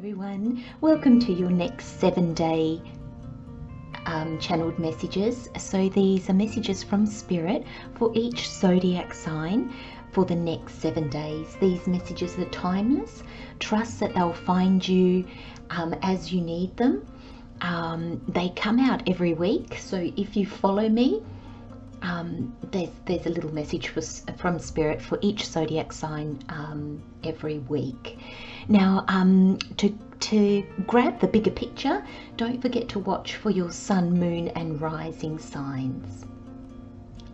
everyone, welcome to your next 7-day channeled messages. So these are messages from Spirit for each zodiac sign for the next 7 days. These messages are timeless. Trust that they'll find you as you need them. They come out every week, so if you follow me, there's a little message from Spirit for each zodiac sign every week. Now, to grab the bigger picture, don't forget to watch for your sun, moon and rising signs.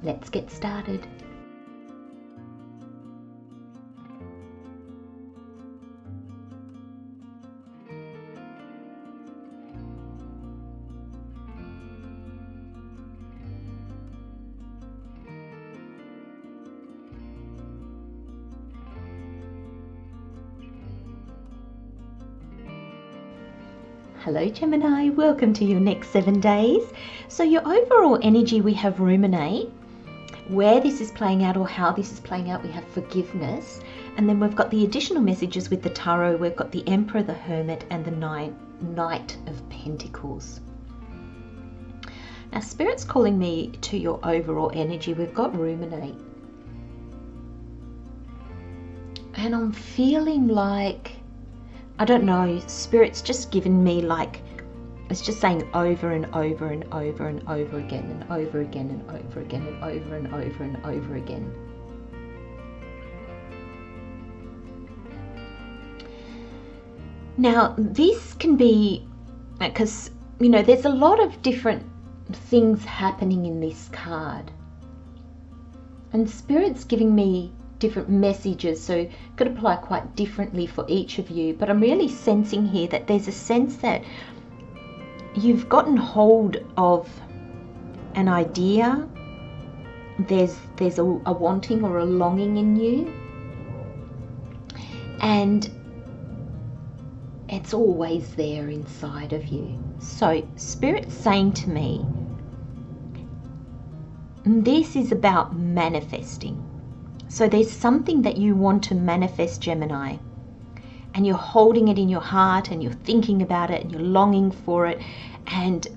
Let's get started. Hello Gemini, welcome to your next 7 days. So your overall energy, we have ruminate. Where this is playing out or how this is playing out, we have forgiveness. And then we've got the additional messages with the tarot. We've got the Emperor, the Hermit and the Knight of Pentacles. Now Spirit's calling me to your overall energy. We've got ruminate. And I'm feeling like, I don't know, Spirit's just given me like, it's just saying over and over and over and over again and over again and over again and over and over and over again. Now this can be, because you know there's a lot of different things happening in this card. And Spirit's giving me different messages, so could apply quite differently for each of you, but I'm really sensing here that there's a sense that you've gotten hold of an idea. There's a wanting or a longing in you, and it's always there inside of you. So Spirit's saying to me, this is about manifesting. So there's something that you want to manifest, Gemini, and you're holding it in your heart and you're thinking about it and you're longing for it and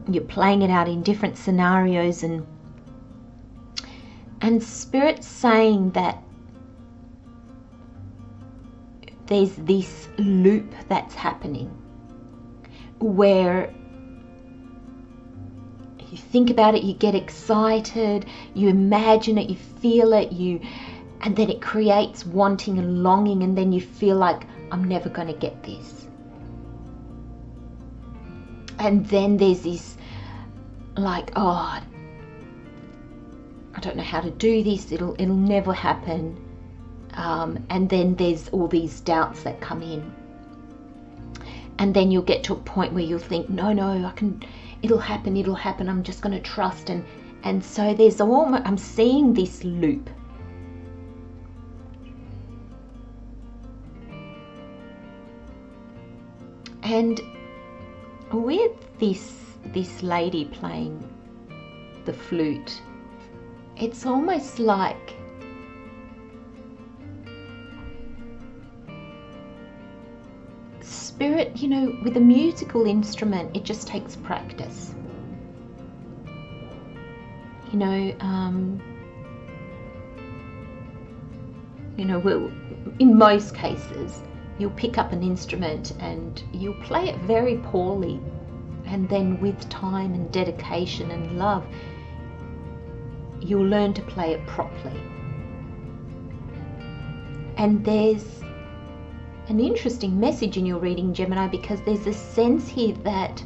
you're playing it out in different scenarios, and Spirit's saying that there's this loop that's happening where you think about it, you get excited, you imagine it, you feel it, and then it creates wanting and longing, and then you feel like, I'm never going to get this. And then there's this like, oh, I don't know how to do this, it'll never happen. And then there's all these doubts that come in. And then you'll get to a point where you'll think, no, I can, it'll happen, I'm just going to trust. And so there's almost, I'm seeing this loop. And with this lady playing the flute, it's almost like Spirit, you know, with a musical instrument, it just takes practice. You know, well, in most cases, you'll pick up an instrument and you'll play it very poorly, and then with time and dedication and love, you'll learn to play it properly. And there's an interesting message in your reading, Gemini, because there's a sense here that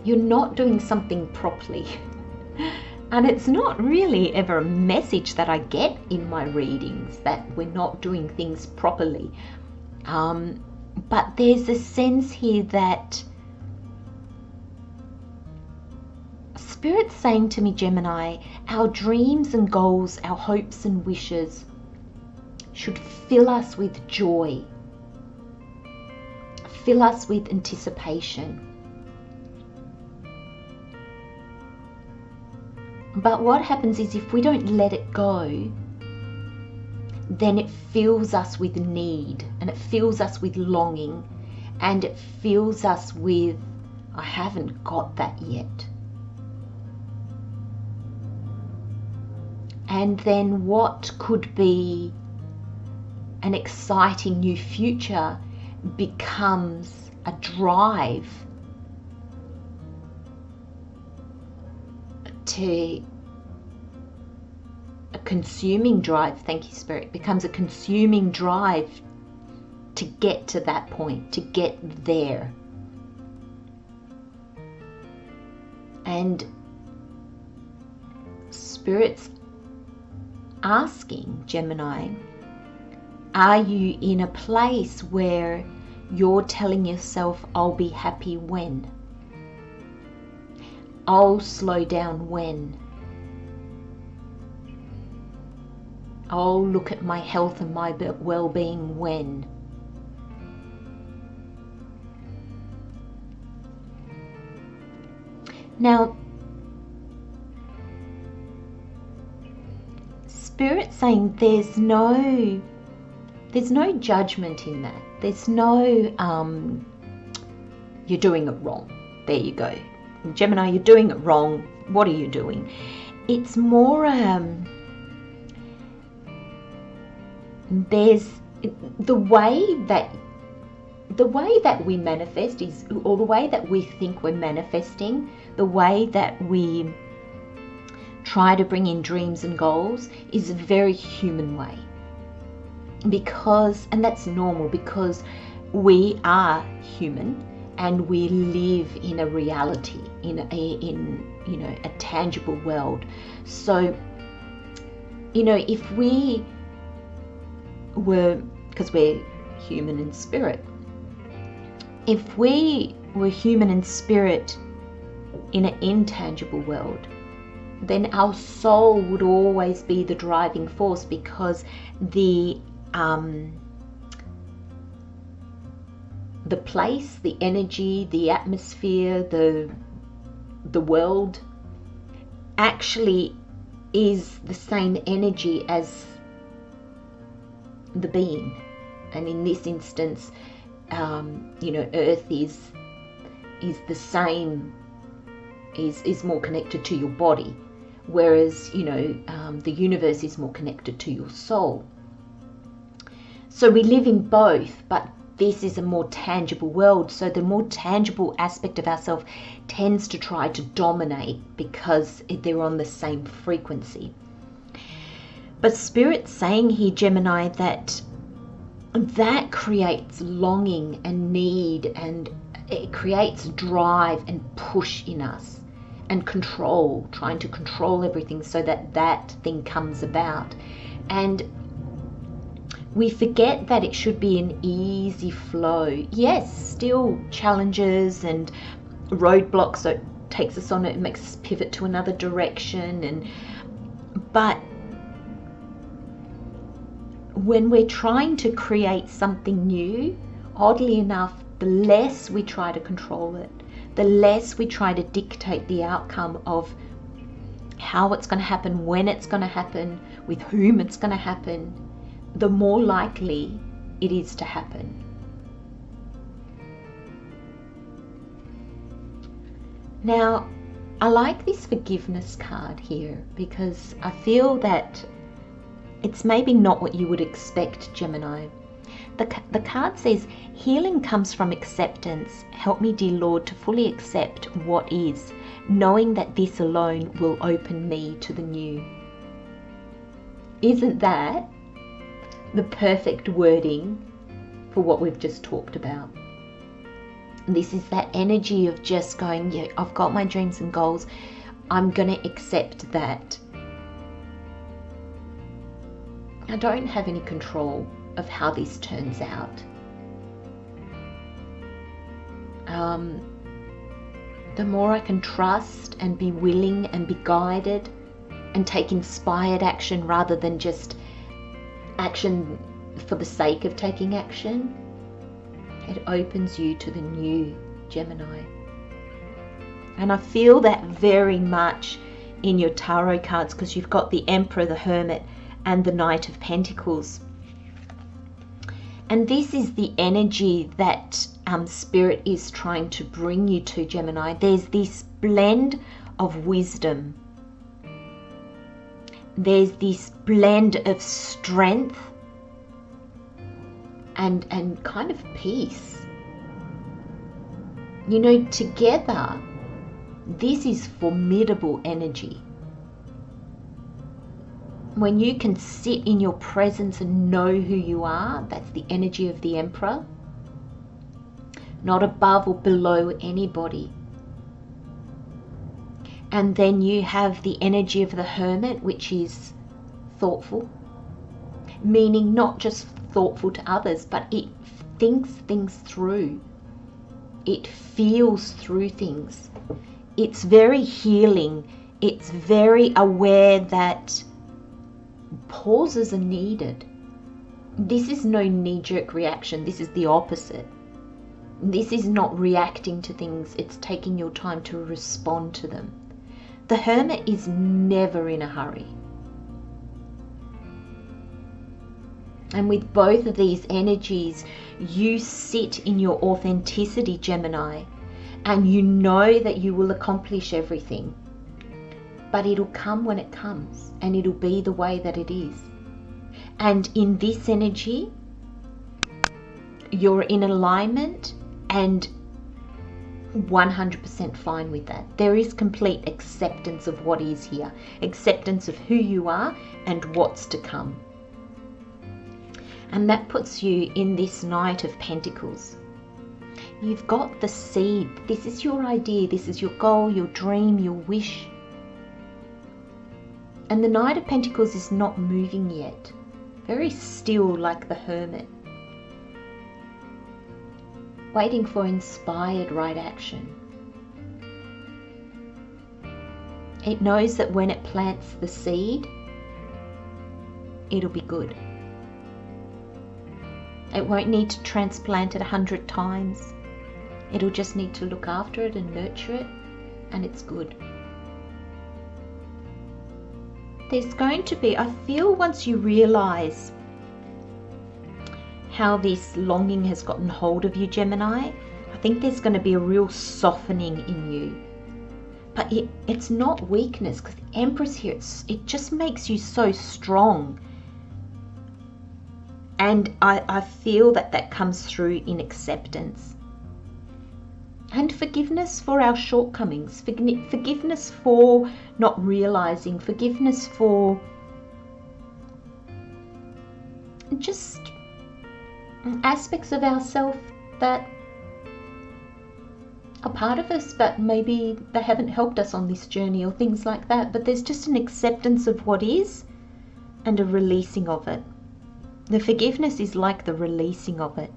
you're not doing something properly. And it's not really ever a message that I get in my readings, that we're not doing things properly. But there's a sense here that Spirit's saying to me, Gemini, our dreams and goals, our hopes and wishes should fill us with joy, fill us with anticipation. But what happens is if we don't let it go, then it fills us with need, and it fills us with longing, and it fills us with, I haven't got that yet. And then what could be an exciting new future becomes a drive to a consuming drive. Thank you, Spirit. Becomes a consuming drive to get to that point, to get there. And Spirit's asking Gemini, are you in a place where you're telling yourself, I'll be happy when? I'll slow down when? I'll look at my health and my well-being when? Now, Spirit's saying there's no judgment in that. There's no, you're doing it wrong. There you go. Gemini, you're doing it wrong. What are you doing? It's more, there's the way that we manifest is, or the way that we think we're manifesting, the way that we try to bring in dreams and goals is a very human way. Because, and that's normal, because we are human and we live in a reality, in a tangible world. So, if we were, because we're human in spirit, if we were human in spirit in an intangible world, then our soul would always be the driving force, because the place, the energy, the atmosphere, the world actually is the same energy as the being. And in this instance, Earth is the same, is more connected to your body, whereas the universe is more connected to your soul. So we live in both, but this is a more tangible world. So the more tangible aspect of ourselves tends to try to dominate because they're on the same frequency. But Spirit's saying here, Gemini, that creates longing and need, and it creates drive and push in us, and control, trying to control everything so that thing comes about. And we forget that it should be an easy flow. Yes, still challenges and roadblocks, so it takes us on, it makes us pivot to another direction. But when we're trying to create something new, oddly enough, the less we try to control it, the less we try to dictate the outcome of how it's going to happen, when it's going to happen, with whom it's going to happen, the more likely it is to happen. Now, I like this forgiveness card here because I feel that it's maybe not what you would expect, Gemini. The card says, healing comes from acceptance. Help me, dear Lord, to fully accept what is, knowing that this alone will open me to the new. Isn't that the perfect wording for what we've just talked about? This is that energy of just going, yeah, I've got my dreams and goals. I'm going to accept that I don't have any control of how this turns out. The more I can trust and be willing and be guided and take inspired action rather than just action for the sake of taking action, it opens you to the new, Gemini. And I feel that very much in your tarot cards, because you've got the Emperor, the Hermit, and the Knight of Pentacles. And this is the energy that Spirit is trying to bring you to, Gemini. There's this blend of wisdom. There's this blend of strength and kind of peace. You know, together, this is formidable energy. When you can sit in your presence and know who you are, that's the energy of the Emperor. Not above or below anybody. And then you have the energy of the Hermit, which is thoughtful. Meaning not just thoughtful to others, but it thinks things through. It feels through things. It's very healing. It's very aware that pauses are needed. This is no knee-jerk reaction. This is the opposite. This is not reacting to things. It's taking your time to respond to them. The Hermit is never in a hurry. And with both of these energies, you sit in your authenticity, Gemini, and you know that you will accomplish everything. But it'll come when it comes, and it'll be the way that it is. And in this energy, you're in alignment and 100% fine with that. There is complete acceptance of what is here, acceptance of who you are and what's to come. And that puts you in this Knight of Pentacles. You've got the seed. This is your idea. This is your goal, your dream, your wish. And the Knight of Pentacles is not moving yet. Very still, like the Hermit. Waiting for inspired right action. It knows that when it plants the seed, it'll be good. It won't need to transplant it 100 times. It'll just need to look after it and nurture it, and it's good. There's going to be, I feel, once you realize how this longing has gotten hold of you, Gemini, I think there's going to be a real softening in you. But it's not weakness, because the Empress here, it just makes you so strong. And I feel that comes through in acceptance. And forgiveness for our shortcomings, forgiveness for not realizing, forgiveness for just aspects of ourselves that are part of us, but maybe they haven't helped us on this journey or things like that. But there's just an acceptance of what is and a releasing of it. The forgiveness is like the releasing of it.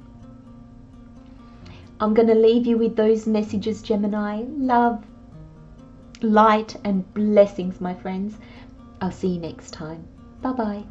I'm going to leave you with those messages, Gemini. Love, light, and blessings, my friends. I'll see you next time. Bye-bye.